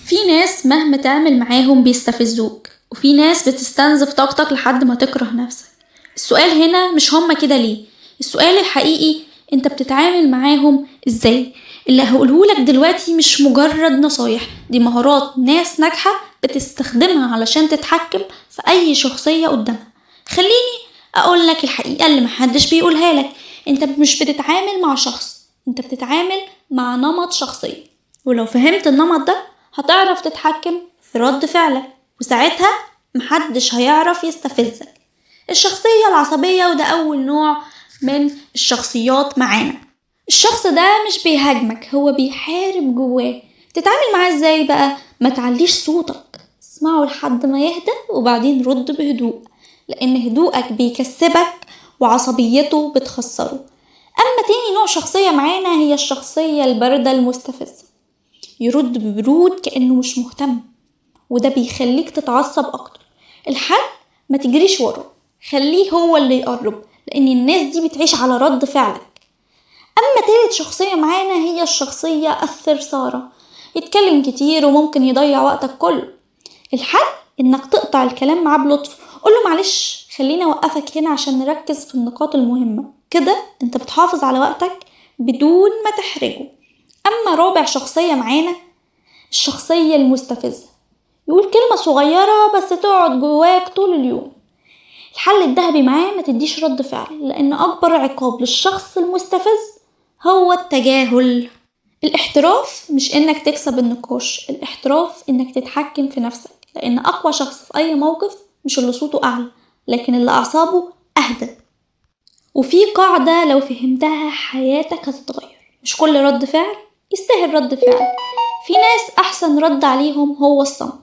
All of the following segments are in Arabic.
في ناس مهما تعمل معاهم بيستفزوك، وفي ناس بتستنزف طاقتك لحد ما تكره نفسك. السؤال هنا مش هما كده ليه، السؤال الحقيقي انت بتتعامل معاهم ازاي. اللي هقولهولك دلوقتي مش مجرد نصايح، دي مهارات ناس ناجحة بتستخدمها علشان تتحكم في اي شخصية قدامها. خليني اقولك الحقيقة اللي محدش بيقولها لك، انت مش بتتعامل مع شخص، انت بتتعامل مع نمط شخصية، ولو فهمت النمط ده هتعرف تتحكم في رد فعلك، وساعتها محدش هيعرف يستفزك. الشخصية العصبية، وده أول نوع من الشخصيات معانا. الشخص ده مش بيهاجمك، هو بيحارب جواه. تتعامل معاه ازاي بقى؟ ما تعليش صوتك، اسمعه لحد ما يهدى وبعدين رد بهدوء، لأن هدوءك بيكسبك وعصبيته بتخسره. أما تاني نوع شخصية معانا هي الشخصية الباردة المستفزة، يرد ببرود كأنه مش مهتم، وده بيخليك تتعصب أكتر. الحل ما تجريش وراه، خليه هو اللي يقرب، لأن الناس دي بتعيش على رد فعلك. أما تالت شخصية معانا هي الشخصية الثرثارة، يتكلم كتير وممكن يضيع وقتك كله. الحل إنك تقطع الكلام معاه بلطف، قوله معلش خليني أوقفك هنا عشان نركز في النقاط المهمة، كده انت بتحافظ على وقتك بدون ما تحرجه. أما رابع شخصية معانا الشخصية المستفزة، يقول كلمة صغيرة بس تقعد جواك طول اليوم. الحل الذهبي معاه ما تديش رد فعل، لأن أكبر عقاب للشخص المستفز هو التجاهل. الاحتراف مش إنك تكسب النقاش، الاحتراف إنك تتحكم في نفسك، لأن أقوى شخص في أي موقف مش اللي صوته أعلى، لكن اللي أعصابه أهدى. وفي قاعدة لو فهمتها حياتك هتتغير، مش كل رد فعل يستاهل رد فعل. في ناس أحسن رد عليهم هو الصمت.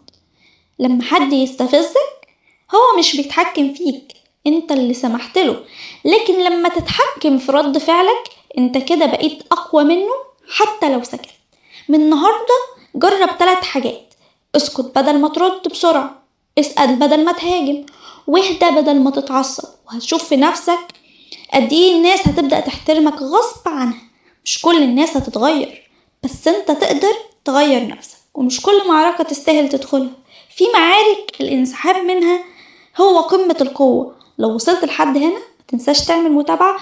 لما حد يستفزك هو مش بيتحكم فيك، انت اللي سمحت له، لكن لما تتحكم في رد فعلك انت كده بقيت أقوى منه حتى لو سكت. من النهاردة جرب 3 حاجات: اسكت بدل ما ترد بسرعة، اسأل بدل ما تهاجم، واهدى بدل ما تتعصب، وهتشوف في نفسك قد ايه الناس هتبدأ تحترمك غصب عنها. مش كل الناس هتتغير، بس انت تقدر تغير نفسك، ومش كل معركة تستاهل تدخلها. في معارك الانسحاب منها هو قمة القوة. لو وصلت لحد هنا متنساش تعمل متابعة